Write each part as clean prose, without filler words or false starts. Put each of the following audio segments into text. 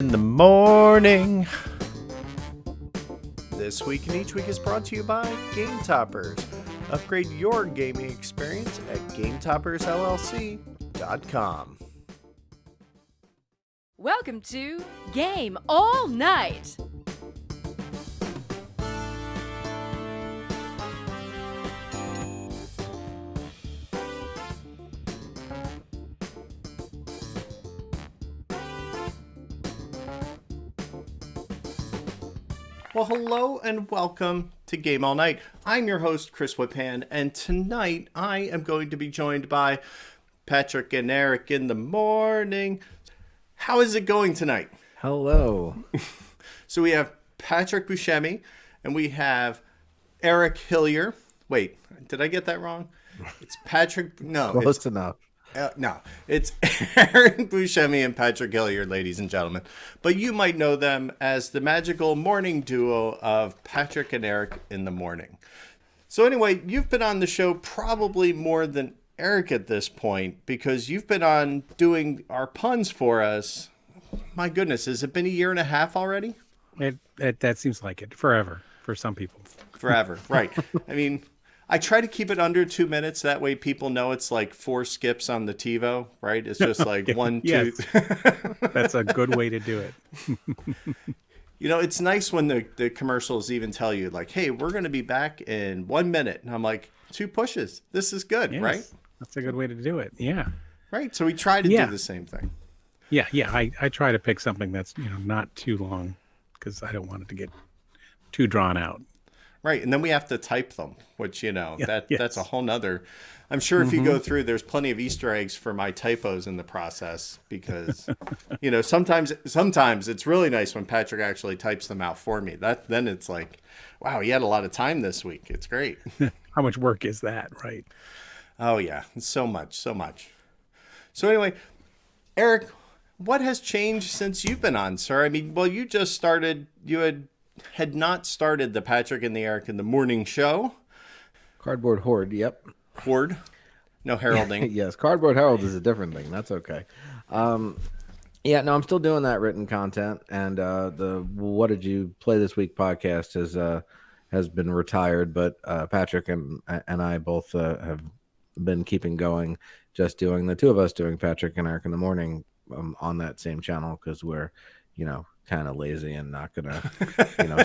In the morning. This week and each week is brought to you by Game Toppers. Upgrade your gaming experience at GameToppersLLC.com. Welcome to Game All Night. Well, hello and welcome to Game All Night. I'm your host, Chris Whipan, and tonight I am going to be joined by Patrick and Eric in the morning. How is it going tonight? Hello. So we have Patrick Buscemi and we have Eric Hillier. Wait, did I get that wrong? It's Patrick. No, Close enough. No, it's Eric Buscemi and Patrick Hillier, ladies and gentlemen. But you might know them as the magical morning duo of Patrick and Eric in the morning. So anyway, you've been on the show probably more than Eric at this point because you've been on doing our puns for us. My goodness, has it been a year and a half already? That seems like it. Forever for some people. Forever, right. I mean, I try to keep it under 2 minutes. That way people know it's like 4 skips on the TiVo, right? It's just like 1, 2. That's a good way to do it. You know, it's nice when the commercials even tell you like, hey, we're going to be back in 1 minute. And I'm like, 2 pushes. This is good, Yes, right? That's a good way to do it. Yeah. Right. So we try to Yeah. do the same thing. Yeah. I try to pick something that's, not too long because I don't want it to get too drawn out. Right. And then we have to type them, which, that's yes. a whole nother. I'm sure if you go through, there's plenty of Easter eggs for my typos in the process because, sometimes it's really nice when Patrick actually types them out for me. Then it's like, wow, he had a lot of time this week. It's great. How much work is that, right? Oh, yeah. So much. So anyway, Eric, what has changed since you've been on, sir? I mean, well, you just started, you had not started the Patrick and the Eric in the morning show. Cardboard Horde, yep. Horde. No heralding. Yes, Cardboard Herald is a different thing. That's okay. I'm still doing that written content, and the What Did You Play This Week podcast has been retired, but Patrick and I both have been keeping going, just doing the two of us doing Patrick and Eric in the morning on that same channel because we're, kind of lazy and not gonna,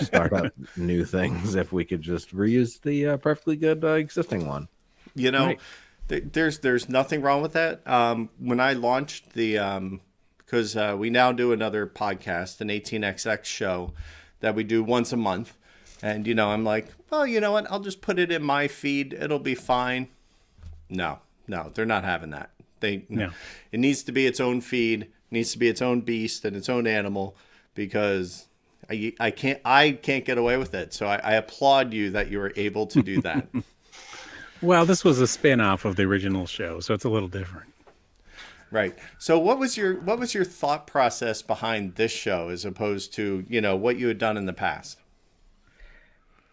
start up new things if we could just reuse the perfectly good existing one. Right. There's nothing wrong with that. When I launched the, because we now do another podcast, an 18XX show that we do once a month. And, I'm like, well, you know what? I'll just put it in my feed. It'll be fine. No, they're not having that. No. It needs to be its own feed. It needs to be its own beast and its own animal because I can't get away with it. So I applaud you that you were able to do that. Well, this was a spin-off of the original show, so it's a little different. Right. So what was your thought process behind this show as opposed to, what you had done in the past?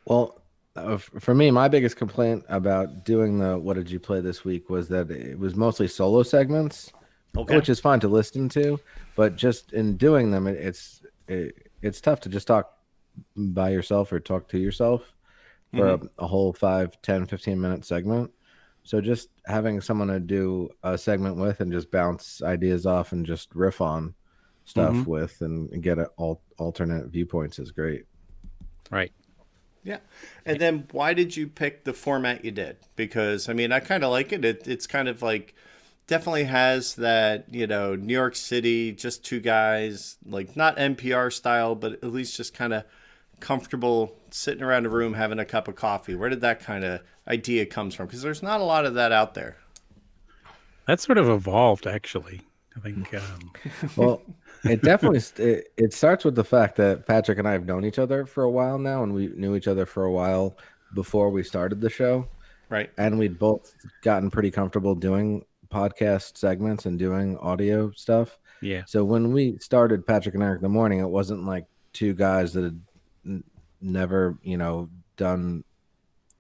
Well, for me, my biggest complaint about doing the What Did You Play This Week was that it was mostly solo segments, which is fun to listen to, but just in doing them, it's tough to just talk by yourself or talk to yourself for a whole 5, 10, 15-minute segment. So just having someone to do a segment with and just bounce ideas off and just riff on stuff with and get alternate viewpoints is great. Right. Yeah. And then why did you pick the format you did? Because, I mean, I kind of like it. It's kind of like definitely has that, New York City, just two guys, like not NPR style, but at least just kind of comfortable sitting around a room having a cup of coffee. Where did that kind of idea comes from? Because there's not a lot of that out there. That sort of evolved, actually. I think. Well, it definitely it starts with the fact that Patrick and I have known each other for a while now, and we knew each other for a while before we started the show. Right. And we'd both gotten pretty comfortable doing podcast segments and doing audio stuff. Yeah. So when we started Patrick and Eric in the morning, it wasn't like two guys that had never, done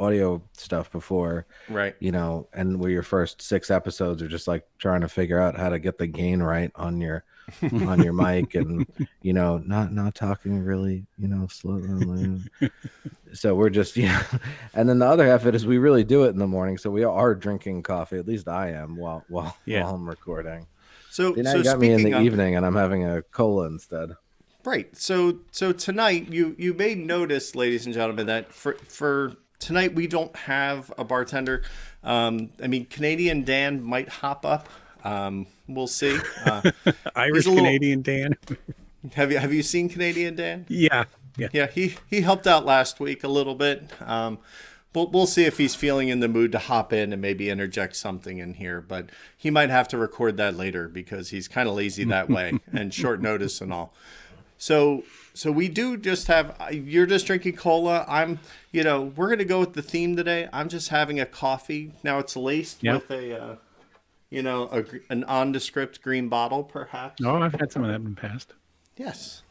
audio stuff before, Right. And where your first 6 episodes are just like trying to figure out how to get the gain right on your mic, and not talking really slowly. So we're just and then the other half of it is we really do it in the morning, so we are drinking coffee. At least I am while I'm recording. So Now so you got me in the speaking of, evening, and I'm having a cola instead. right. So tonight you may notice, ladies and gentlemen, that for tonight we don't have a bartender. I mean, Canadian Dan might hop up. We'll see. Irish little- Canadian Dan. Have you seen Canadian Dan? Yeah. Yeah, he helped out last week a little bit. We'll see if he's feeling in the mood to hop in and maybe interject something in here. But he might have to record that later because he's kind of lazy that way and short notice and all. So we do just have. You're just drinking cola. We're gonna go with the theme today. I'm just having a coffee. Now it's laced with a, an nondescript green bottle, perhaps. Oh, I've had some of that in the past. Yes.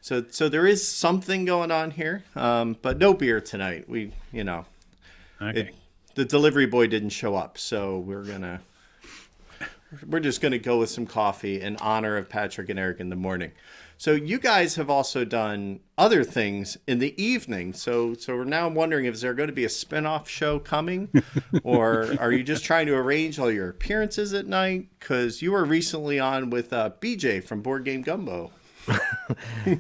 So there is something going on here, but no beer tonight. Okay. The delivery boy didn't show up, so we're just gonna go with some coffee in honor of Patrick and Eric in the morning. So you guys have also done other things in the evening. So we're now wondering, is there going to be a spinoff show coming, or are you just trying to arrange all your appearances at night? Because you were recently on with BJ from Board Game Gumbo.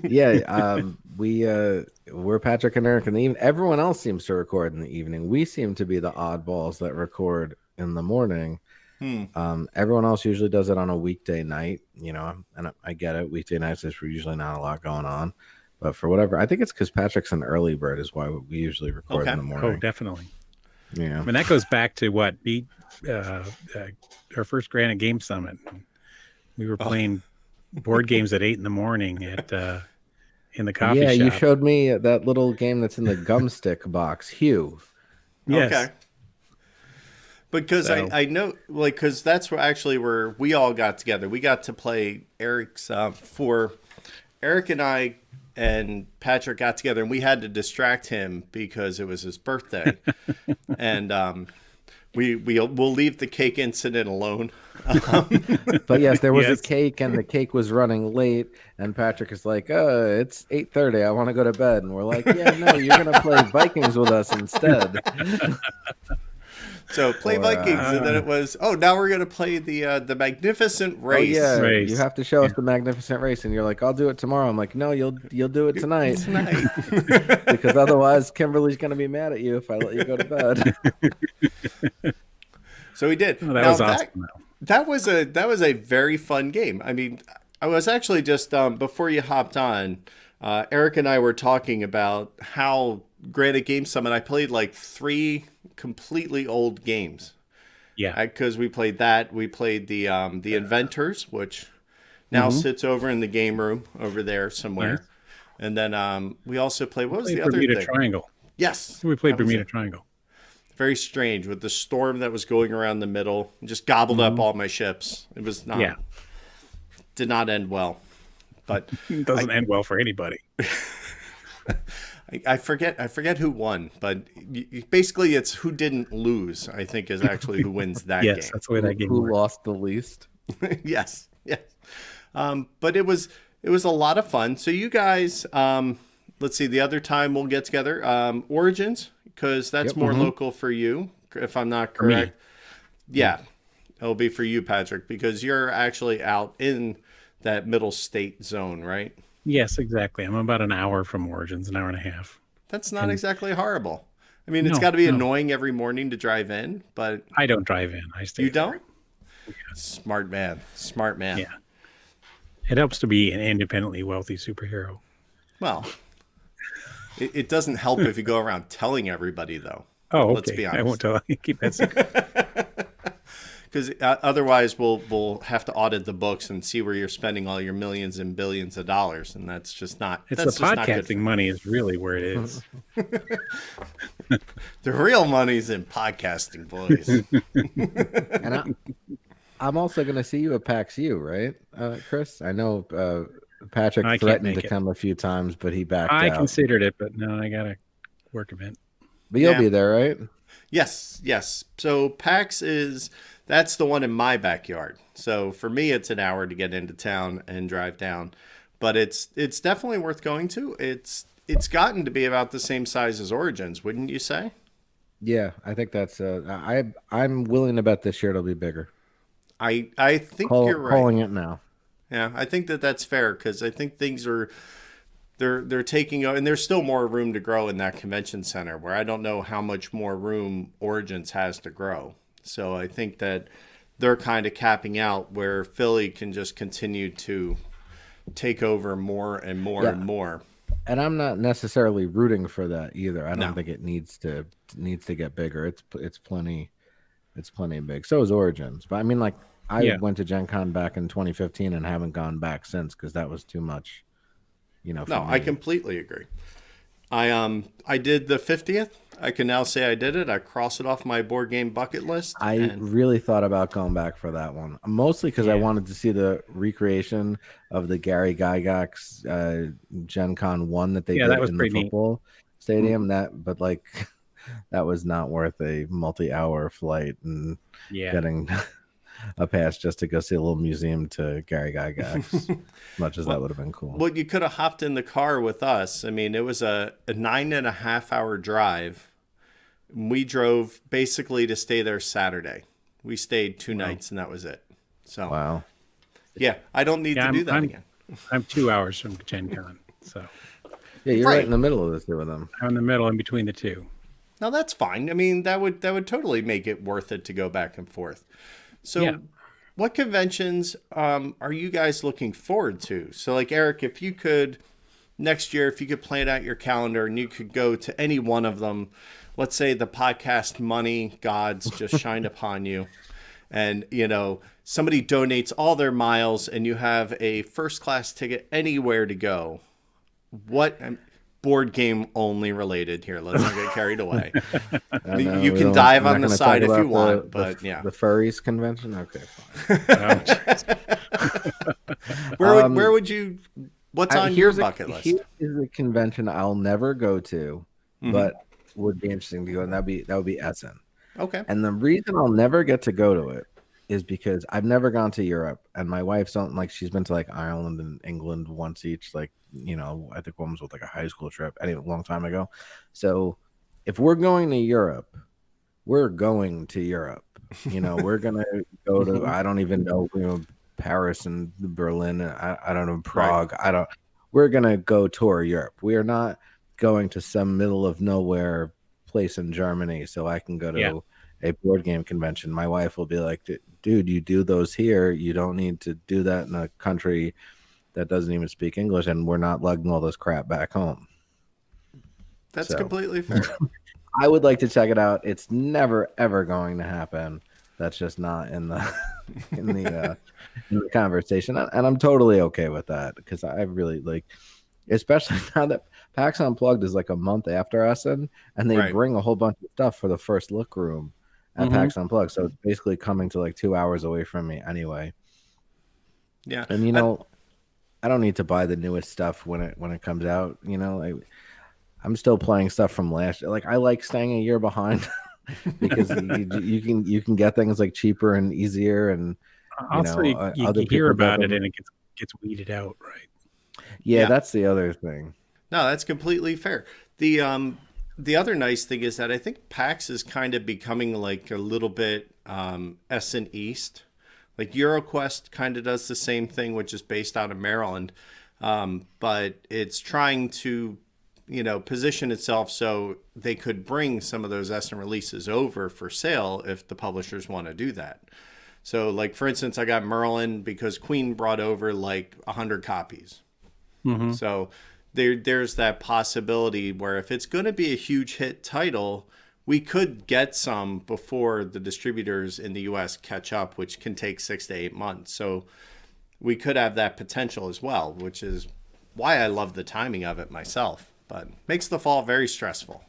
Yeah, we're Patrick and Eric in the evening. Everyone else seems to record in the evening. We seem to be the oddballs that record in the morning. Everyone else usually does it on a weekday night, and I get it. Weekday nights there's usually not a lot going on, but for whatever, I think it's because Patrick's an early bird is why we usually record in the morning. Oh, definitely. Yeah, I mean that goes back to what our first Granite Game Summit. We were playing board games at 8 a.m. at in the coffee shop. Yeah, you showed me that little game that's in the gum stick box, Hue. Yes. Okay. Because I know, because that's where we all got together. We got to play Eric's for Eric and I and Patrick got together, and we had to distract him because it was his birthday, and we'll leave the cake incident alone. But yes, there was a cake, and the cake was running late, and Patrick is like, it's 8:30. I want to go to bed. And we're like, yeah, no, you're going to play Vikings with us instead. So play Vikings, and then it was, now we're going to play the Magnificent Race. Oh, yeah, Race. You have to show us the Magnificent Race, and you're like, I'll do it tomorrow. I'm like, no, you'll do it tonight. Because otherwise Kimberly's going to be mad at you if I let you go to bed. So we did. Oh, that was awesome. That was a very fun game. I mean, I was actually just before you hopped on, Eric and I were talking about how Granite Game Summit. I played like 3 completely old games. Yeah, because we played that. We played the Inventors, which now sits over in the game room over there somewhere. Yes. And then we also played. What was the Bermuda other thing? Triangle. Yes, We played Bermuda Triangle. very strange with the storm that was going around the middle. It just gobbled up all my ships. It was not. Yeah. Did not end well. But It doesn't end well for anybody. I forget who won, but basically it's who didn't lose, I think, is actually who wins that Yes, game. that's the way that game Who works. lost the least? Yes. But it was a lot of fun. So you guys, let's see, the other time we'll get together, Origins, because that's more local for you, if I'm not correct. Yeah, it'll be for you, Patrick, because you're actually out in that middle state zone, right? Yes, exactly. I'm about an hour from Origins, an hour and a half. That's not exactly horrible. I mean, it's got to be annoying every morning to drive in, but I don't drive in. I stay. you there. don't? Smart man. Yeah. It helps to be an independently wealthy superhero. Well, it doesn't help if you go around telling everybody, though. Oh, okay. Let's be honest. I won't tell. Keep that secret. Because otherwise we'll have to audit the books and see where you're spending all your millions and billions of dollars, and that's just not. It's that's the just not good podcasting money is really where it is. The real money's in podcasting, boys. And I'm also going to see you at PAX U, right, Chris? I know Patrick I can't threatened to make it. come a few times, but he backed I out. considered it, but no, I got a work event. But you'll Yeah. be there, right? Yes, yes. So that's the one in my backyard. So for me, it's an hour to get into town and drive down, but it's definitely worth going to. It's gotten to be about the same size as Origins, wouldn't you say? Yeah, I think that's. I'm willing to bet this year it'll be bigger. I think you're right. Calling it now. Yeah, I think that's fair because I think things are they're taking and there's still more room to grow in that convention center where I don't know how much more room Origins has to grow. So I think that they're kind of capping out where Philly can just continue to take over more and more and more. And I'm not necessarily rooting for that either. I don't No. think it needs to get bigger. It's plenty big. So is Origins. But I mean, like I went to Gen Con back in 2015 and haven't gone back since because that was too much. For No, me. I completely agree. I did the 50th. I can now say I did it. I crossed it off my board game bucket list. I really thought about going back for that one, mostly because I wanted to see the recreation of the Gary Gygax Gen Con 1 that they did that was in the pretty neat. football stadium. But like that was not worth a multi-hour flight and getting a pass just to go see a little museum to Gary Gygax. As much as that would have been cool. Well, you could have hopped in the car with us. I mean, it was a 9.5 hour drive. We drove basically to stay there Saturday. We stayed 2 nights and that was it. So, wow. Yeah, I don't need to do that again. I'm 2 hours from Gen Con, so yeah, you're right in the middle of this with them. I'm in the middle in between the two. No, that's fine. I mean, that would totally make it worth it to go back and forth. So, what conventions are you guys looking forward to? So, like Eric, if you could next year, if you could plan out your calendar and you could go to any one of them, let's say the podcast money gods just shined upon you, and somebody donates all their miles, and you have a first class ticket anywhere to go. What? Board game only related here. Let's not get carried away. You can dive on the side if you want, but yeah. The furries convention? Okay, fine. Where would you, what's on your bucket list? Here is a convention I'll never go to, but would be interesting to go, and that would be Essen. Okay. And the reason I'll never get to go to it is because I've never gone to Europe, and my wife's don't like. She's been to like Ireland and England once each. Like I think one was with like a high school trip, a long time ago. So if we're going to Europe, we're going to Europe. We're gonna go to I don't even know Paris and Berlin. I don't know Prague. Right. We're gonna go tour Europe. We are not going to some middle of nowhere place in Germany so I can go to a board game convention. My wife will be like, dude, you do those here. You don't need to do that in a country that doesn't even speak English, and we're not lugging all this crap back home. That's completely fair. I would like to check it out. It's never ever going to happen. That's just not in the in the conversation, and I'm totally okay with that because I really like, especially now that PAX Unplugged is like a month after Essen, and they bring a whole bunch of stuff for the first look room at PAX Unplugged. So it's basically coming to like 2 hours away from me anyway. Yeah, and I don't need to buy the newest stuff when it comes out. I'm still playing stuff from last year. Like I like staying a year behind because you can get things like cheaper and easier, and also you hear about it and it gets weeded out, right? Yeah, that's the other thing. No, that's completely fair. The other nice thing is that I think PAX is kind of becoming like a little bit Essen East. Like EuroQuest kind of does the same thing, which is based out of Maryland, but it's trying to, position itself so they could bring some of those Essen releases over for sale if the publishers want to do that. So, like for instance, I got Merlin because Queen brought over like 100 copies. So there's that possibility where if it's going to be a huge hit title, we could get some before the distributors in the US catch up, which can take 6 to 8 months. So we could have that potential as well, which is why I love the timing of it myself, but makes the fall very stressful.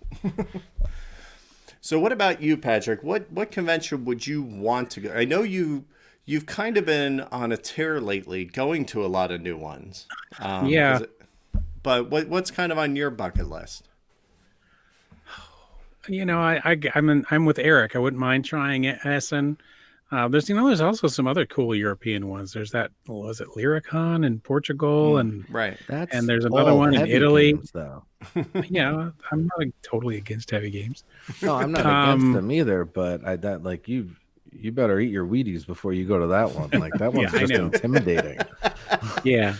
So what about you, Patrick? What convention would you want to go? I know you've kind of been on a tear lately, going to a lot of new ones. Yeah. But what's kind of on your bucket list? I'm with Eric. I wouldn't mind trying Essen. There's also some other cool European ones. There's was it Lyricon in Portugal, and Right. That's there's another all one in heavy Italy. games, though. Yeah, I'm not totally against heavy games. No, I'm not against them either, but you better eat your Wheaties before you go to that one. Like that one's I just know. intimidating. Yeah.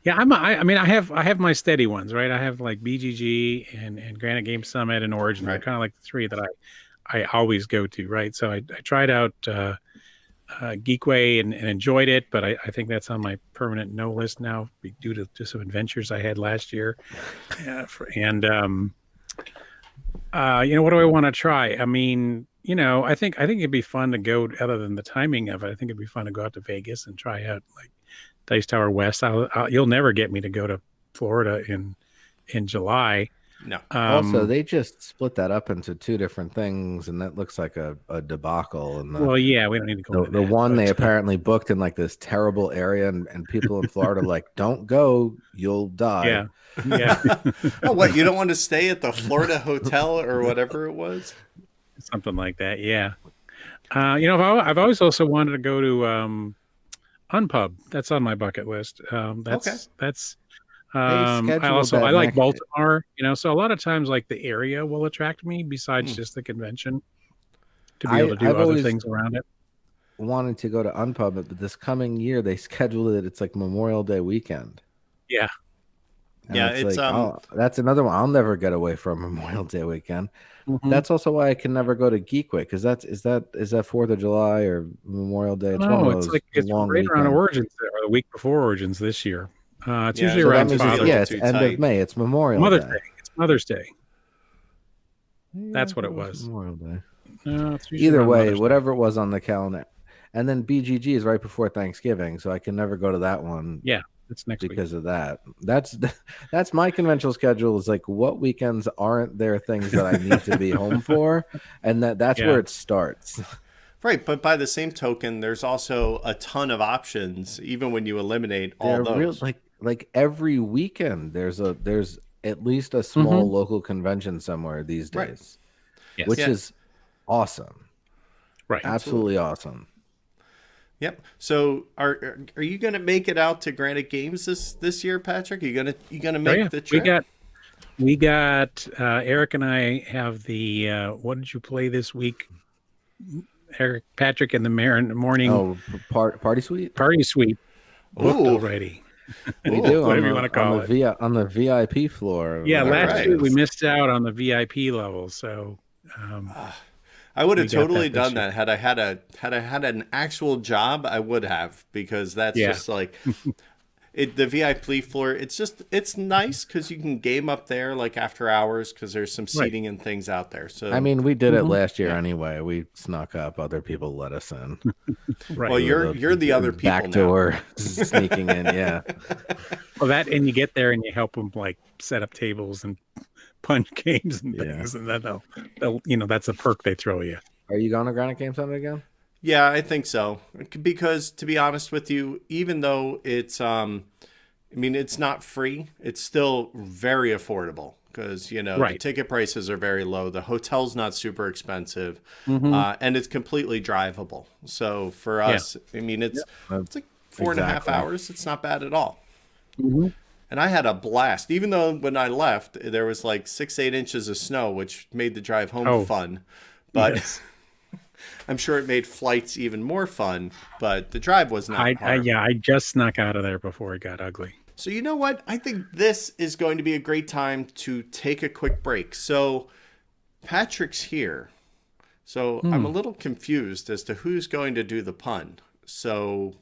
Yeah, I have my steady ones, right? I have like BGG and Granite Game Summit and Origin. They're Right. kind of like the three that I always go to, right? So I tried out Geekway and enjoyed it, but I think that's on my permanent no list now due to some adventures I had last year. What do I want to try? I mean, I think it'd be fun to go. Other than the timing of it, I think it'd be fun to go out to Vegas and try out like Dice Tower West. You'll never get me to go to Florida in July. No. Also, they just split that up into two different things, and that looks like a debacle. And well, yeah, we don't need to go. The one they apparently booked in like this terrible area, and people in Florida are like, "Don't go, you'll die." Yeah. Oh, what? You don't want to stay at the Florida hotel or whatever it was? Something like that. Yeah. I've always also wanted to go to Unpub. That's on my bucket list. That's. I like Baltimore, so a lot of times like the area will attract me besides just the convention to be able to do other things around it. Wanted to go to Unpub, but this coming year they scheduled it. It's like Memorial Day weekend. Yeah. And it's that's another one. I'll never get away from Memorial Day weekend. Mm-hmm. That's also why I can never go to Geekway, because is that 4th of July or Memorial Day? It's one of those it's long right around weekends. Origins or the week before Origins this year. It's usually so around it's end of May. It's Memorial Day. It's Mother's Day. Yeah, that's what it was. Memorial Day. Either way, whatever it was on the calendar. And then BGG is right before Thanksgiving, so I can never go to that one. Yeah, it's next because of that. That's my conventional schedule. Is like, what weekends aren't there things that I need to be home for, and that's where it starts. Right, but by the same token, there's also a ton of options, even when you eliminate all those. Like every weekend, there's at least a small local convention somewhere these days, which is awesome. Right, absolutely awesome. Yep. So, are you going to make it out to Granite Games this year, Patrick? Are you gonna make the trip? We got Eric and I have the what did you play this week? Eric, Patrick, and the morning. Oh, party suite. Party suite. Booked already. We do. Whatever you want to call it. On the VIP floor. Yeah, last year we missed out on the VIP level, so. I would have totally done that had I had an actual job. I would have, because that's just like the VIP floor. It's nice because you can game up there like after hours because there's some seating and things out there. So I mean, we did it last year anyway. We snuck up. Other people let us in. Right. Well, you're the other people back door sneaking in. Yeah. Well, that, and you get there and you help them like set up tables and punch games and things, and then they'll that's a perk they throw you. Are you going to Granite Game Summit again? Yeah, I think so. Because to be honest with you, even though it's it's not free, it's still very affordable because the ticket prices are very low. The hotel's not super expensive, and it's completely drivable. So for us, it's like 4.5 hours. It's not bad at all. Mm-hmm. And I had a blast, even though when I left, there was like 6-8 inches of snow, which made the drive home fun. But I'm sure it made flights even more fun, but the drive was not hard. I just snuck out of there before it got ugly. So you know what? I think this is going to be a great time to take a quick break. So Patrick's here. So I'm a little confused as to who's going to do the pun. So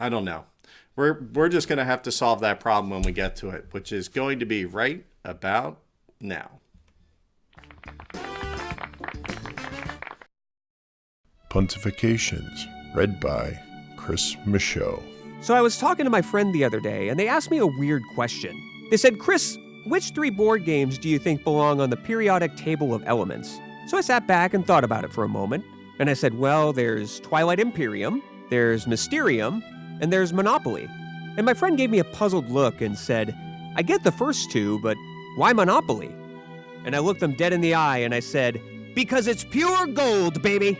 I don't know. We're just going to have to solve that problem when we get to it, which is going to be right about now. Pontifications, read by Chris Michaud. So I was talking to my friend the other day, and they asked me a weird question. They said, Chris, which 3 board games do you think belong on the periodic table of elements? So I sat back and thought about it for a moment, and I said, well, there's Twilight Imperium, there's Mysterium, and there's Monopoly. And my friend gave me a puzzled look and said, I get the first 2, but why Monopoly? and I looked them dead in the eye and I said, "Because it's pure gold, baby."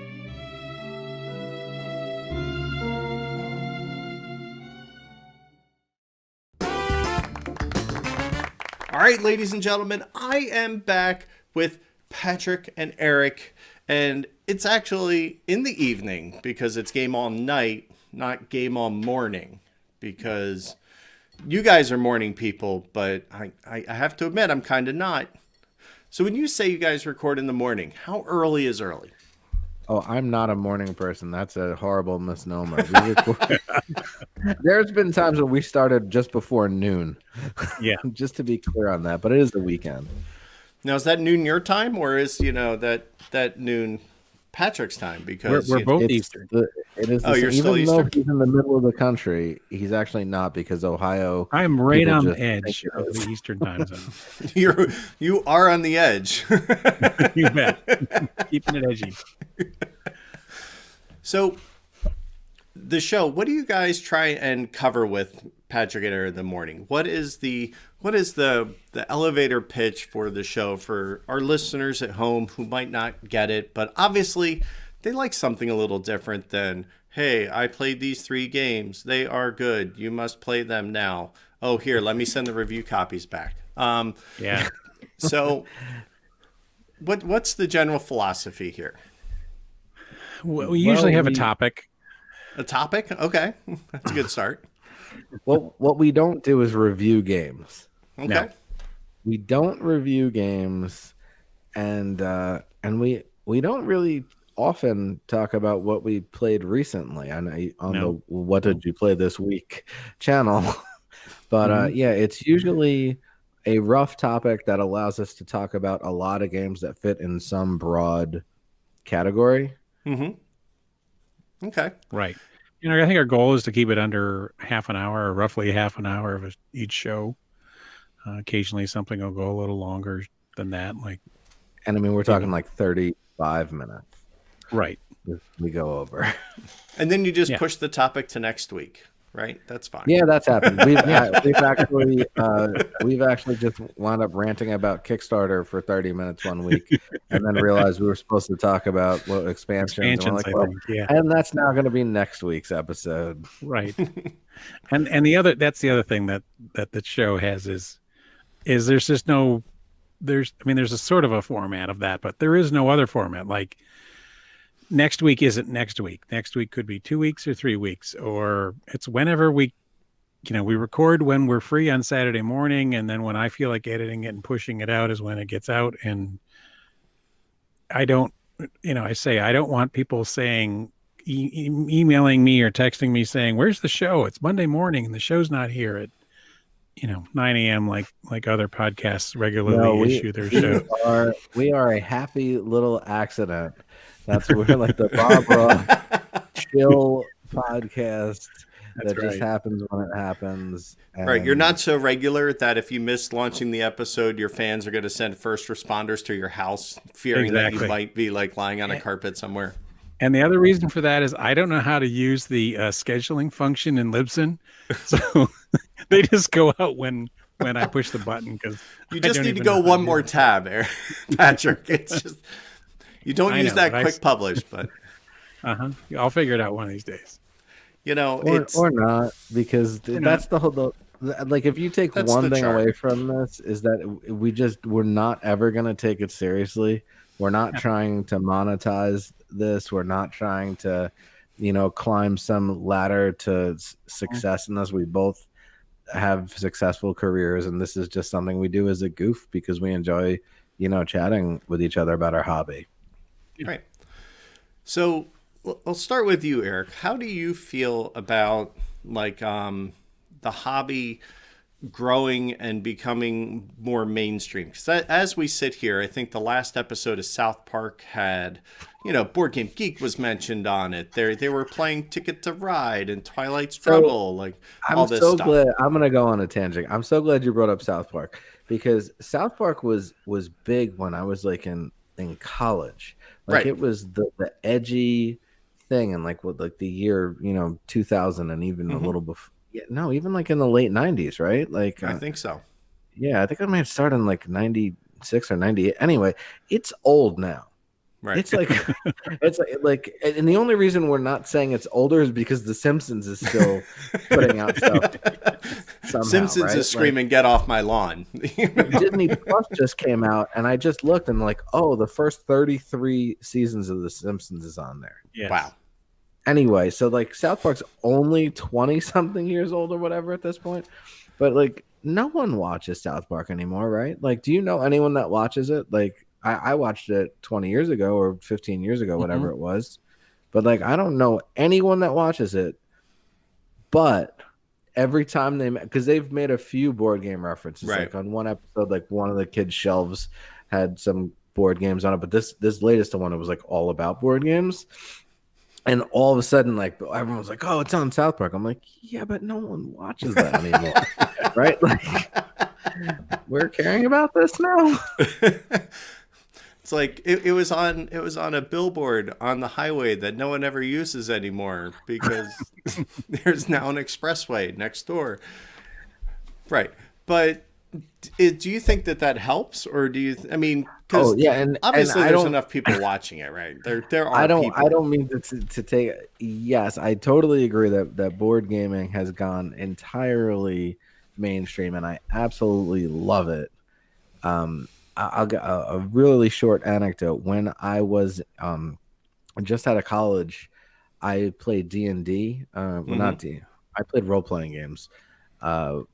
All right, ladies and gentlemen, I am back with Patrick and Eric, and it's actually in the evening because it's game on night, not game on morning, because you guys are morning people, but I have to admit I'm kind of not. So when you say you guys record in the morning, how early is early? Oh, I'm not a morning person. That's a horrible misnomer. There's been times when we started just before noon. Yeah. Just to be clear on that, but it is the weekend. Now, is that noon your time, or is that noon Patrick's time? Because we're both Eastern. It is. Oh, you're still even Eastern? though he's in the middle of the country, he's actually not, because Ohio. I'm right people on just the edge think of the Eastern time zone. you are on the edge. You bet. Keeping it edgy. So, the show. What do you guys try and cover with Patrick and Eric in the morning? What is the elevator pitch for the show for our listeners at home who might not get it, but obviously they like something a little different than, hey, I played these 3 games. They are good. You must play them now. Oh, here, let me send the review copies back. Yeah. So, what's the general philosophy here? We usually have a topic. A topic? Okay, that's a good start. Well, what we don't do is review games. Okay. No. We don't review games, and we don't really often talk about what we played recently on the "What Did You Play This Week" channel. But yeah, it's usually a rough topic that allows us to talk about a lot of games that fit in some broad category. Mm-hmm. Okay. Right. I think our goal is to keep it under half an hour, or roughly half an hour of each show. Occasionally something will go a little longer than that. And I mean, we're talking like 35 minutes. Right. We go over. And then you just push the topic to next week, right? That's fine. Yeah, that's happened. We've actually just wound up ranting about Kickstarter for 30 minutes one week, and then realized we were supposed to talk about expansions. And, I think, yeah. And that's now going to be next week's episode. Right. and that's the other thing that the show has is there's just there's a sort of a format of that, but there is no other format. Like, next week isn't next week. Next week could be 2 weeks or 3 weeks, or it's whenever we record when we're free on Saturday morning. And then when I feel like editing it and pushing it out is when it gets out. And I don't want people saying, emailing me or texting me saying, "Where's the show? It's Monday morning and the show's not here at 9 a.m. like other podcasts regularly issue their show." We are a happy little accident. That's where like the Barbara chill podcast just happens when it happens. Right. You're not so regular that if you miss launching the episode, your fans are going to send first responders to your house, fearing that you might be lying on a carpet somewhere. And the other reason for that is I don't know how to use the scheduling function in Libsyn, so they just go out when I push the button, because you just need to go one more tab, Patrick. It's just you don't use that quick publish, but I'll figure it out one of these days. Or not, because that's the whole. Like, if you take one thing away from this, is that we're not ever going to take it seriously. We're not trying to monetize this. We're not trying to, climb some ladder to success in this. We both have successful careers, and this is just something we do as a goof because we enjoy, chatting with each other about our hobby. Right. So I'll start with you, Eric. How do you feel about the hobby growing and becoming more mainstream? Because as we sit here, I think the last episode of South Park had, Board Game Geek was mentioned on it. They were playing Ticket to Ride and Twilight Struggle, all this stuff. Glad I'm going to go on a tangent. I'm so glad you brought up South Park, because South Park was big when I was in college. Right. It was the edgy thing, and the year 2000, and even a little before. Yeah, no, even in the late 90s, right? I think so. Yeah, I think I might have started in 90, 96 or 98. Anyway, it's old now. Right. It's like and the only reason we're not saying it's older is because The Simpsons is still putting out stuff. Somehow, Simpsons right? is screaming, "Get off my lawn!" Disney Plus just came out, and I just looked and like, oh, the first 33 seasons of The Simpsons is on there. Yes. Wow. Anyway, so like South Park's only 20 something years old or whatever at this point, but like no one watches South Park anymore, right? Like, do you know anyone that watches it? Like, I watched it 20 years ago or 15 years ago, whatever it was. But like, I don't know anyone that watches it. But every time because they've made a few board game references. Right. Like on one episode, like one of the kids' shelves had some board games on it. But this latest one, it was like all about board games. And all of a sudden, like everyone was like, "Oh, it's on South Park." I'm like, "Yeah, but no one watches that anymore, right?" Like, we're caring about this now. It's like it was on a billboard on the highway that no one ever uses anymore because there's now an expressway next door. Right. But do you think that helps, or do you? I mean, because and obviously and there's enough people watching it, right? There are. I don't people. mean to take. Yes, I totally agree that board gaming has gone entirely mainstream, and I absolutely love it. I'll get a really short anecdote. When I was just out of college, I played D&D. Well, not D. I played role-playing games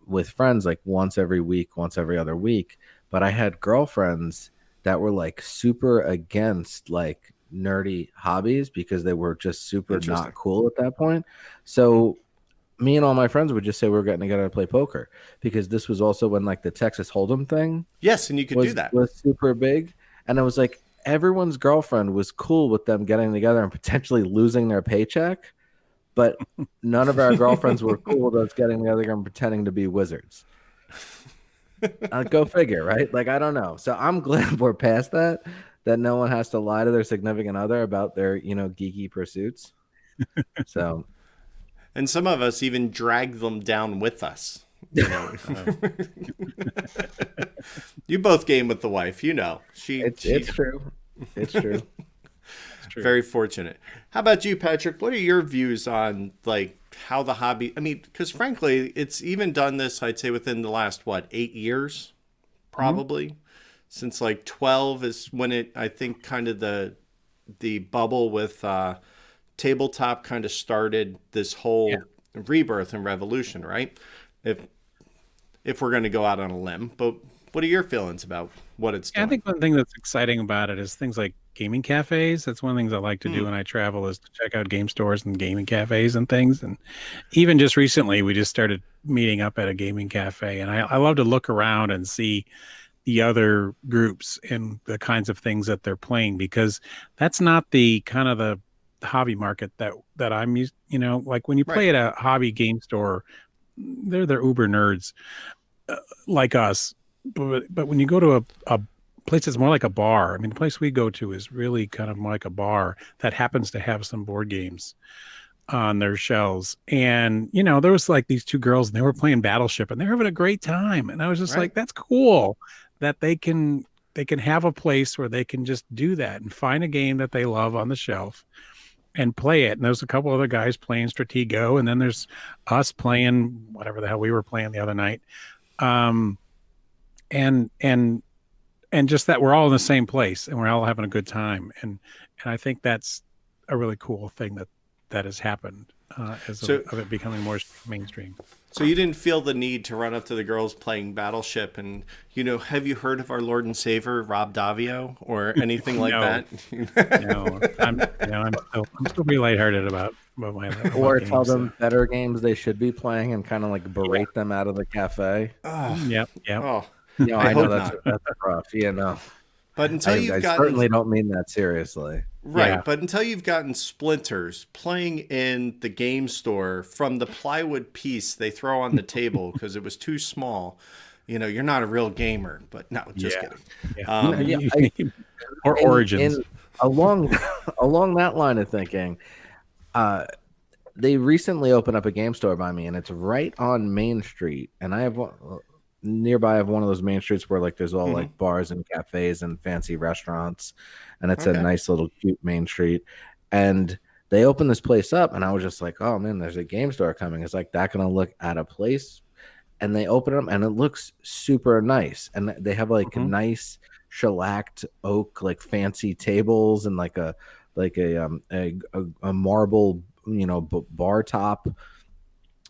with friends like once every week, once every other week. But I had girlfriends that were like super against like nerdy hobbies because they were just super not cool at that point. So me and all my friends would just say we were getting together to play poker because this was also when like the Texas Hold'em thing. Yes, and you could do that. Was super big, and it was like everyone's girlfriend was cool with them getting together and potentially losing their paycheck, but none of our girlfriends were cool with us getting together and pretending to be wizards. Go figure, right? Like, I don't know. So I'm glad we're past that no one has to lie to their significant other about their, geeky pursuits. So. And some of us even drag them down with us. You both game with the wife, It's true. It's true. Very fortunate. How about you, Patrick? What are your views on like how the hobby? I mean, because frankly, it's even done this, I'd say, within the last 8 years, probably, since like 12 is when it. I think kind of the bubble with tabletop kind of started this whole rebirth and revolution, right? If we're going to go out on a limb, but what are your feelings about what it's doing? I think one thing that's exciting about it is things like gaming cafes. That's one of the things I like to do when I travel is to check out game stores and gaming cafes and things. And even just recently, we just started meeting up at a gaming cafe, and I love to look around and see the other groups and the kinds of things that they're playing, because that's not the kind of the hobby market that I'm used, like when you play at a hobby game store, they're uber nerds like us. But when you go to a place that's more like a bar, I mean, the place we go to is really kind of more like a bar that happens to have some board games on their shelves. And, there was like these two girls and they were playing Battleship and they're having a great time. And I was just like, that's cool that they can have a place where they can just do that and find a game that they love on the shelf and play it. And there's a couple other guys playing Stratego, and then there's us playing whatever the hell we were playing the other night. And just that we're all in the same place and we're all having a good time. And I think that's a really cool thing that has happened of it becoming more mainstream. So you didn't feel the need to run up to the girls playing Battleship and, have you heard of our Lord and Savior, Rob Davio, or anything like that? No, I'm still pretty lighthearted about my or tell them better games they should be playing and kind of like berate them out of the cafe. Yep. Oh, I know that's rough. But until I certainly don't mean that seriously. Right, Yeah. but until you've gotten splinters playing in the game store from the plywood piece they throw on the table because it was too small, you're not a real gamer. But no, just kidding. Yeah. Or Origins. Along that line of thinking, they recently opened up a game store by me, and it's right on Main Street. And I have nearby of one of those main streets where like there's all like bars and cafes and fancy restaurants, and it's a nice little cute main street. And they opened this place up, and I was just like, oh man, there's a game store coming. Is like that gonna look at a place? And they open them, and it looks super nice. And they have like nice shellacked oak, like fancy tables, and like a marble, bar top.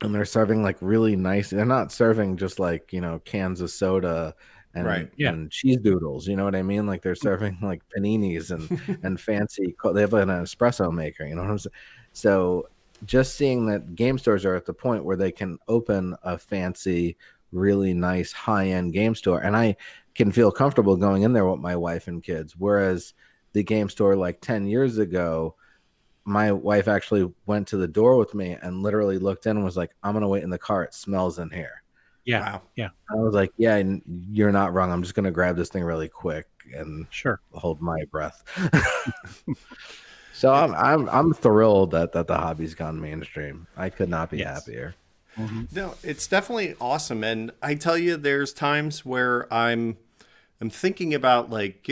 And they're serving like really nice. They're not serving just like, cans of soda and cheese doodles. You know what I mean? Like they're serving like paninis and fancy. They have an espresso maker. You know what I'm saying? So just seeing that game stores are at the point where they can open a fancy, really nice high-end game store, and I can feel comfortable going in there with my wife and kids. Whereas the game store like 10 years ago, my wife actually went to the door with me and literally looked in and was like, I'm going to wait in the car. It smells in here. Yeah. Wow. Yeah. I was like, yeah, you're not wrong. I'm just going to grab this thing really quick and hold my breath. So I'm thrilled that the hobby's gone mainstream. I could not be happier. No, it's definitely awesome. And I tell you, there's times where I'm thinking about like,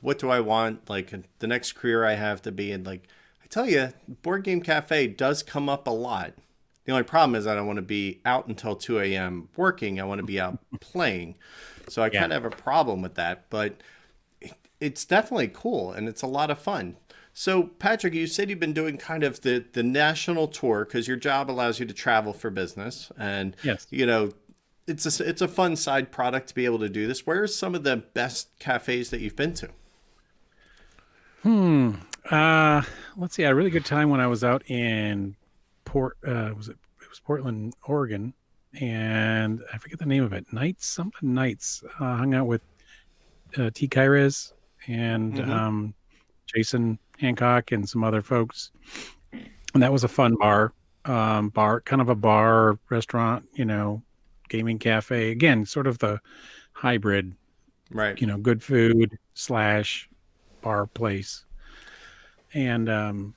what do I want? Like the next career I have to be in. Like, I tell you, Board Game Cafe does come up a lot. The only problem is I don't want to be out until 2 a.m. working. I want to be out playing. So I kind of have a problem with that, but it's definitely cool and it's a lot of fun. So Patrick, you said you've been doing kind of the national tour because your job allows you to travel for business. And, it's a fun side product to be able to do this. Where are some of the best cafes that you've been to? Let's see. I had a really good time when I was out in it was Portland, Oregon, and I forget the name of it. Nights. Hung out with T. Kyres and Jason Hancock and some other folks, and that was a fun bar, kind of a bar restaurant, gaming cafe. Again, sort of the hybrid, right? Good food / bar place. And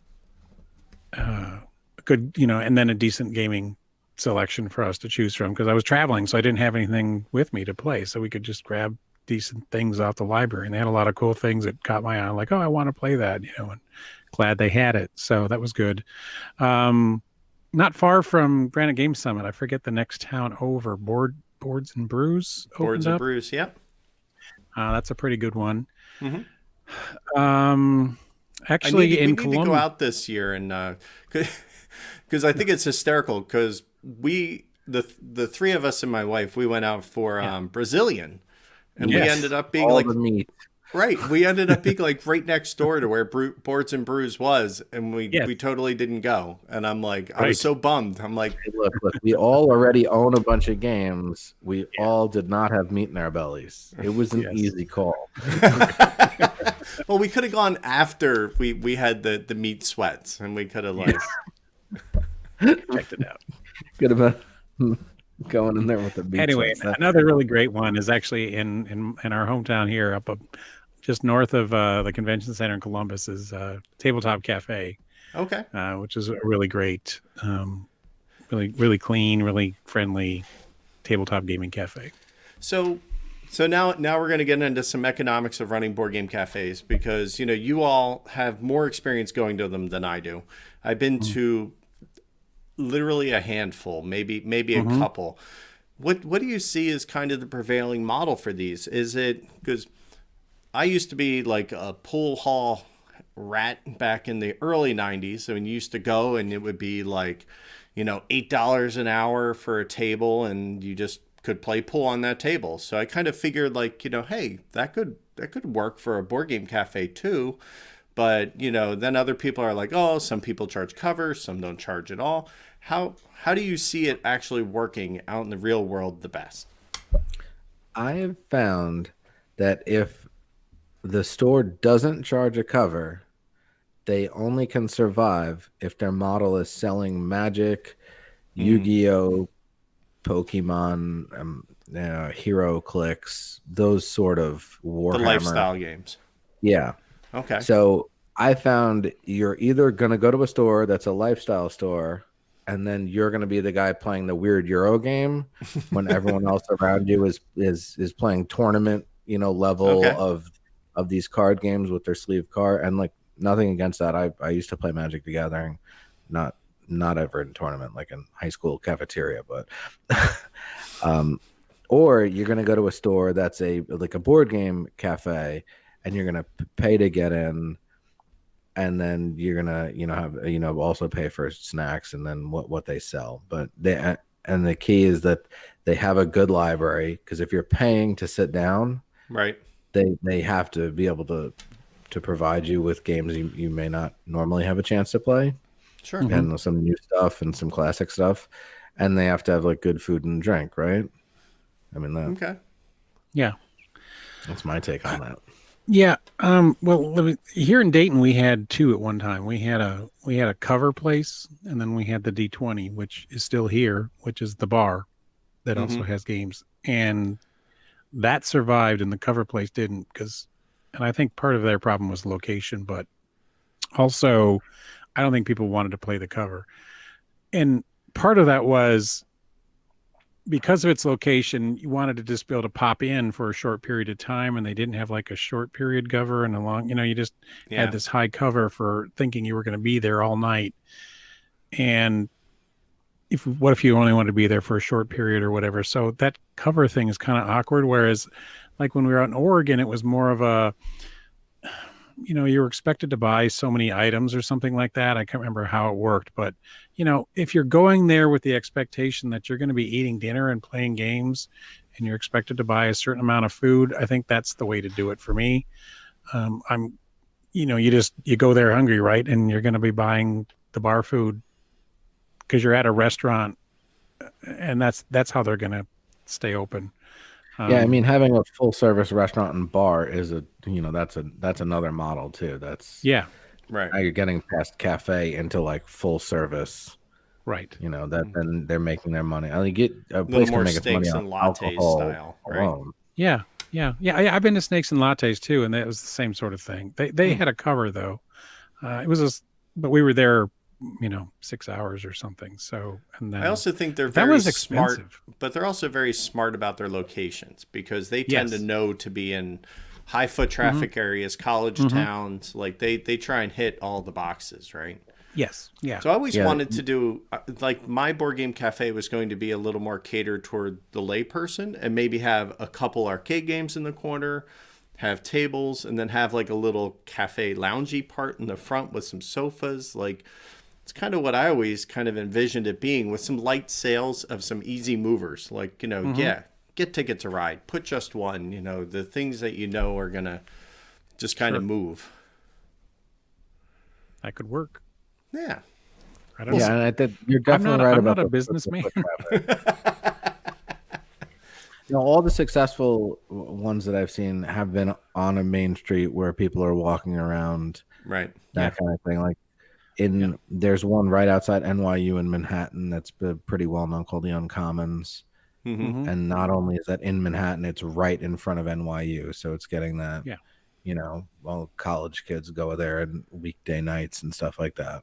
good, and then a decent gaming selection for us to choose from because I was traveling, so I didn't have anything with me to play, so we could just grab decent things off the library. And they had a lot of cool things that caught my eye. I'm like, oh, I want to play that, and glad they had it. So that was good. Not far from Granite Game Summit, I forget the next town over. Boards and Brews. Boards and Brews, yep. That's a pretty good one. Actually, we need to go out this year and because I think it's hysterical because the three of us and my wife, we went out for Brazilian, and we ended up being we ended up being like right next door to where Boards and Brews was, and we totally didn't go. And I'm like, I was so bummed. I'm like, hey, look, we all already own a bunch of games. We all did not have meat in our bellies. It was an easy call. Well, we could have gone after we had the meat sweats, and we could have checked it out. Could have been going in there with the meat. Anyway, sweats. Another really great one is actually in our hometown here, up just north of the convention center in Columbus, is Tabletop Cafe. Okay, which is a really great, really clean, really friendly tabletop gaming cafe. So now we're going to get into some economics of running board game cafes because, you all have more experience going to them than I do. I've been to literally a handful, maybe a couple. What do you see as kind of the prevailing model for these? Is it because I used to be like a pool hall rat back in the early 90s. So when you used to go and it would be like, $8 an hour for a table and you just could play pool on that table. So I kind of figured like, hey, that could work for a board game cafe too. But, then other people are like, oh, some people charge cover, some don't charge at all. How do you see it actually working out in the real world the best? I have found that if the store doesn't charge a cover, they only can survive if their model is selling Magic, Yu-Gi-Oh, Pokemon, Hero Clicks, those sort of Warhammer. The lifestyle games. Yeah. Okay. So I found you're either going to go to a store that's a lifestyle store and then you're going to be the guy playing the weird Euro game when everyone else around you is playing tournament, level of these card games with their sleeve card. And like, nothing against that. I used to play Magic the Gathering, not ever in tournament, like in high school cafeteria, but or you're going to go to a store that's like a board game cafe, and you're going to pay to get in, and then you're going to have also pay for snacks and then what they sell. But the key is that they have a good library, because if you're paying to sit down, right, they have to be able to provide you with games you may not normally have a chance to play. Sure. And some new stuff and some classic stuff, and they have to have like good food and drink, right? I mean, okay. Yeah. That's my take on that. Yeah. Well, here in Dayton, we had two at one time. We had a cover place, and then we had the D20, which is still here, which is the bar that also has games. And that survived, and the cover place didn't, and I think part of their problem was location, but also I don't think people wanted to play the cover. And part of that was because of its location, you wanted to just be able to pop in for a short period of time, and they didn't have like a short period cover and a long, you just had this high cover for thinking you were going to be there all night. And what if you only wanted to be there for a short period or whatever? So that cover thing is kind of awkward. Whereas like when we were out in Oregon, it was more of a, you were expected to buy so many items or something like that. I can't remember how it worked, but if you're going there with the expectation that you're going to be eating dinner and playing games, and you're expected to buy a certain amount of food, I think that's the way to do it for me. You go there hungry, right? And you're going to be buying the bar food because you're at a restaurant, and that's how they're going to stay open. Yeah, I mean, having a full service restaurant and bar is that's another model too. That's right. Now you're getting past cafe into like full service, right? Then they're making their money. I mean, get a little place more can make its money steaks on and lattes alcohol style, right? alone. Yeah. I've been to Snakes and Lattes too, and that was the same sort of thing. They had a cover though. But we were there 6 hours or something. So, and then I also think they're that very was smart, expensive. but they're also very smart about their locations, because they tend to know to be in high foot traffic areas, college towns. Like they try and hit all the boxes, right? Yes. Yeah. So I always wanted to do, like, my board game cafe was going to be a little more catered toward the layperson, and maybe have a couple arcade games in the corner, have tables, and then have like a little cafe loungy part in the front with some sofas. Like, it's kind of what I always kind of envisioned it being, with some light sales of some easy movers. Like, get Ticket to Ride, put just one, the things that are going to just kind of move. That could work. Yeah. I don't know. And I think you're definitely right I'm about not a businessman. All the successful ones that I've seen have been on a main street where people are walking around, right? That kind of thing. Like there's one right outside NYU in Manhattan that's pretty well known, called the Uncommons. And not only is that in Manhattan, it's right in front of NYU, so it's getting that. College kids go there and weekday nights and stuff like that.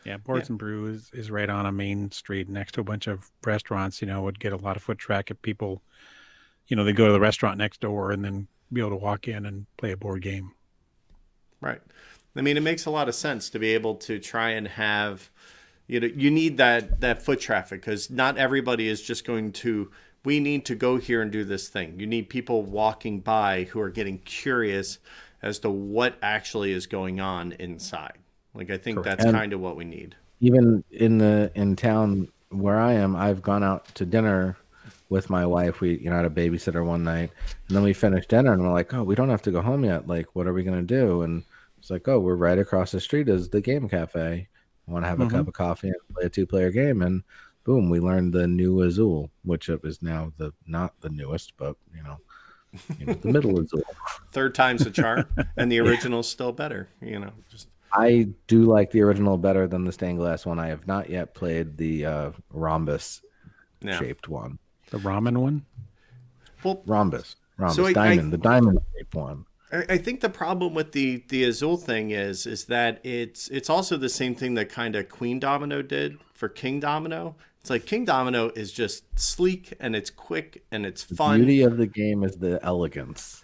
Yeah, Boards and Brew is right on a main street next to a bunch of restaurants. Would get a lot of foot traffic. People, they go to the restaurant next door and then be able to walk in and play a board game. Right. I mean, it makes a lot of sense to be able to try and have, you need that foot traffic, because not everybody is just going to, we need to go here and do this thing. You need people walking by who are getting curious as to what actually is going on inside. Like, I think that's kind of what we need. Even in town where I am, I've gone out to dinner with my wife. We had a babysitter one night, and then we finished dinner and we're like, oh, we don't have to go home yet. Like, what are we going to do? And it's like, oh, we're right across the street is the game cafe. I want to have a cup of coffee and play a 2-player game. And boom, we learned the new Azul, which is now not the newest, but the middle Azul. Third time's a charm, and the original's still better. I do like the original better than the stained glass one. I have not yet played the rhombus shaped one. The ramen one? Well, rhombus, so diamond, the diamond shaped one. I think the problem with the Azul thing is that it's also the same thing that kind of Queen Domino did for King Domino. It's like King Domino is just sleek and it's quick and it's fun. The beauty of the game is the elegance.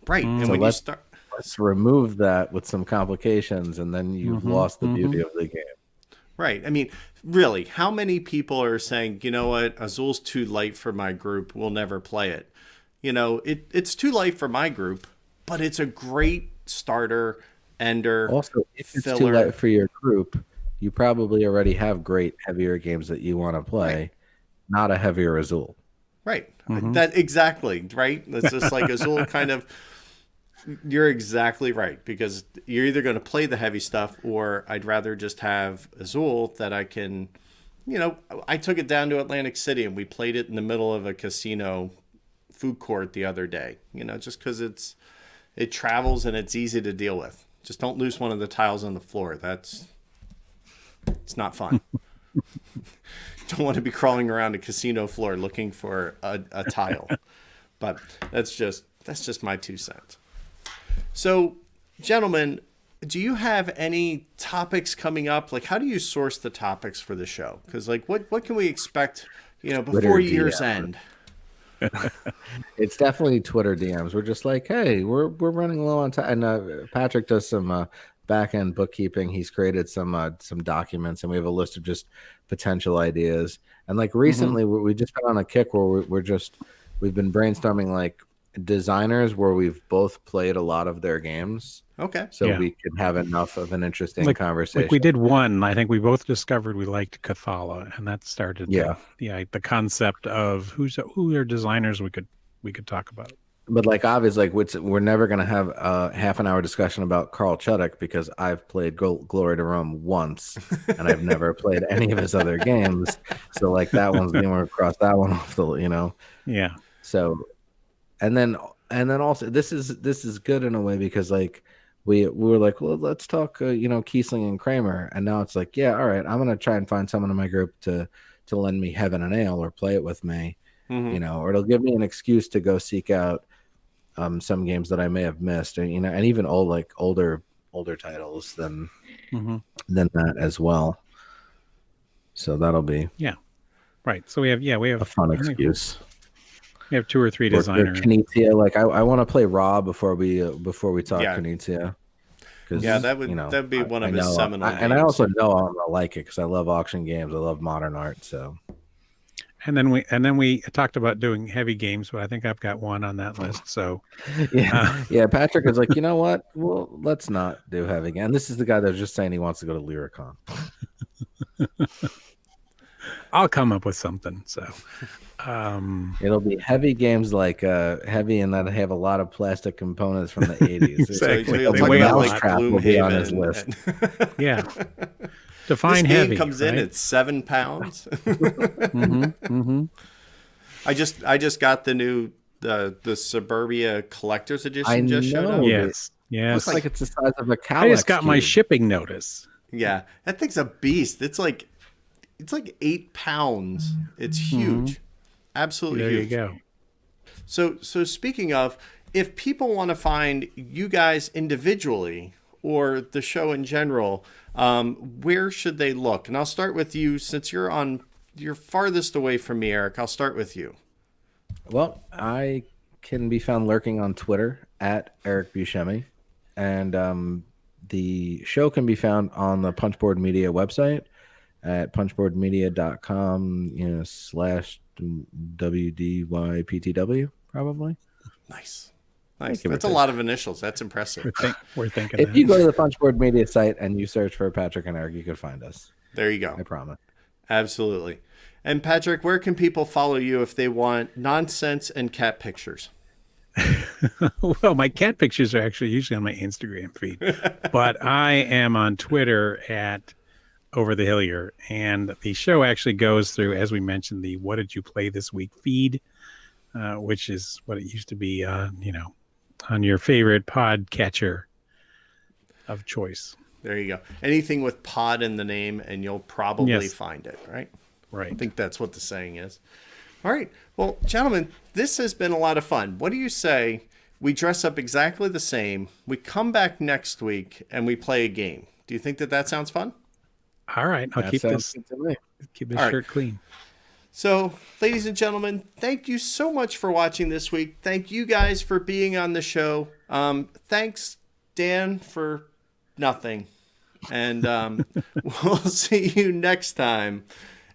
Right. And So when you start, let's remove that with some complications, and then you've lost the beauty of the game. right. I mean, really, how many people are saying, you know what, Azul's too light for my group, we'll never play it. You know, it's too light for my group, but it's a great starter, ender, Also, if it's filler. too light for your group, you probably already have great heavier games that you want to play, Right. not a heavier Azul. Right. That exactly, right? It's just like Azul kind of, you're exactly right, because you're either going to play the heavy stuff, or I'd rather just have Azul that I can, you know, I took it down to Atlantic City and we played it in the middle of a casino food court the other day, you know, just because it travels and it's easy to deal with. Just don't lose one of the tiles on the floor. It's not fun. Don't want to be crawling around a casino floor looking for a tile. But that's just my 2 cents. So, gentlemen, do you have any topics coming up? Like, how do you source the topics for the show? Because, like, what can we expect, you know, before Twitter year's DM. end? It's definitely Twitter DMs. We're just like, hey, we're running low on time. And Patrick does some back end bookkeeping. He's created some documents, and we have a list of just potential ideas. And like recently, we just been on a kick where we've been brainstorming like designers where we've both played a lot of their games. Okay. So we could have enough of an interesting conversation. Like we did one. I think we both discovered we liked Cathala, and that started the concept of who are designers we could talk about. But like obviously, like we're never gonna have a half an hour discussion about Carl Chuddick because I've played Glory to Rome once, and I've never played any of his other games. So like that one's going to cross that one off the, you know. Yeah. So, and then also this is good in a way because like we were like, well, let's talk, you know, Kiesling and Kramer, and now it's like, yeah, all right, I'm gonna try and find someone in my group to lend me Heaven and Ale or play it with me, you know, or it'll give me an excuse to go seek out some games that I may have missed, and you know, and even older titles than that as well. So that'll be right. So we have a fun excuse. We have 2 or 3 designers. Knizia, like I want to play Raw before we talk Knizia. Yeah, that would that'd be one of his seminal games. And I also know I'm gonna like it because I love auction games. I love modern art. So. And then we talked about doing heavy games, but I think I've got one on that list. So yeah, Patrick is like, you know what? Well, let's not do heavy game. And this is the guy that was just saying he wants to go to Lyricon. I'll come up with something. So it'll be heavy games like heavy and that have a lot of plastic components from the 80s. Exactly. So you'll talk about like will be on his list. Yeah. Define this game heavy comes in at 7 pounds. I just got the new the Suburbia Collector's Edition just showed up. Yes. Looks like it's the size of a cow. I just got my shipping notice. Yeah, that thing's a beast. It's like 8 pounds. It's huge. Absolutely huge. There you go. So speaking of, if people want to find you guys individually or the show in general, where should they look? And I'll start with you since you're farthest away from me, Eric. I'll start with you. Well, I can be found lurking on Twitter at Eric Buscemi, and the show can be found on the Punchboard Media website at punchboardmedia.com, /WDYPTW, probably. Nice. That's a lot of initials. That's impressive. We're thinking. If you go to the Punchboard Media site and you search for Patrick and Eric, you can find us. There you go. I promise. Absolutely. And Patrick, where can people follow you if they want nonsense and cat pictures? Well, my cat pictures are actually usually on my Instagram feed, but I am on Twitter at Over the Hillier, and the show actually goes through, as we mentioned, the "What Did You Play This Week" feed, which is what it used to be, on your favorite pod catcher of choice. There you go. Anything with pod in the name, and you'll probably find it, right? Right. I think that's what the saying is. All right. Well, gentlemen, this has been a lot of fun. What do you say we dress up exactly the same, we come back next week, and we play a game? Do you think that sounds fun? All right. I'll keep this. Keep his All right. shirt clean. So, ladies and gentlemen, thank you so much for watching this week. Thank you guys for being on the show. Thanks, Dan, for nothing. And we'll see you next time.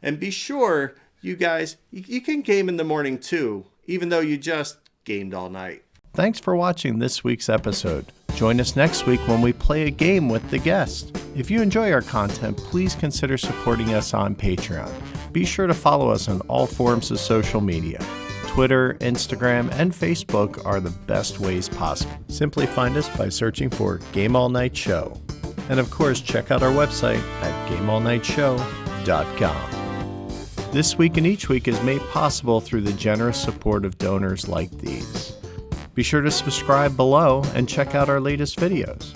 And be sure, you guys, you can game in the morning too, even though you just gamed all night. Thanks for watching this week's episode. Join us next week when we play a game with the guest. If you enjoy our content, please consider supporting us on Patreon. Be sure to follow us on all forms of social media. Twitter, Instagram, and Facebook are the best ways possible. Simply find us by searching for Game All Night Show. And of course, check out our website at gameallnightshow.com. This week and each week is made possible through the generous support of donors like these. Be sure to subscribe below and check out our latest videos.